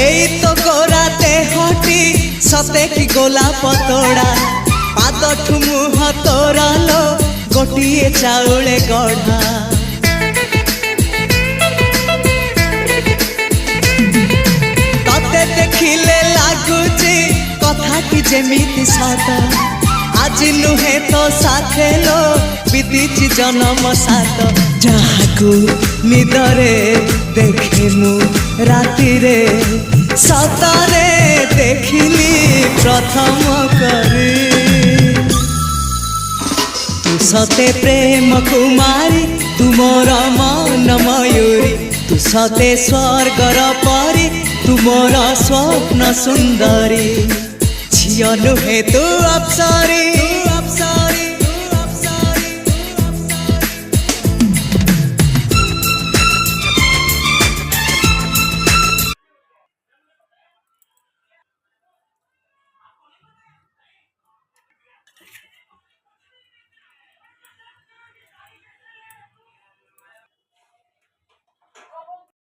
এই তো গোরাতে হটি সতে কি গোলাপ তোড়া পাদঠু মুহ তোরালো গোটিয়ে চাউলে গড়া ততে দেখিলে লাগুছি কথাটি যেমিতি সত আজি নুহে তো সাথে লো বিদিছি জনম সাত যাহাকু নিদরে দেখে মু রাতিরে সতরে দেখিলি প্রথম করে তু সতে প্রেম কুমারী তুমর মন ময়ূরী তু সতে স্বর্গর পরি তুমর স্বপ্ন সুন্দরী ঝিও নুহে তু অপ্সরী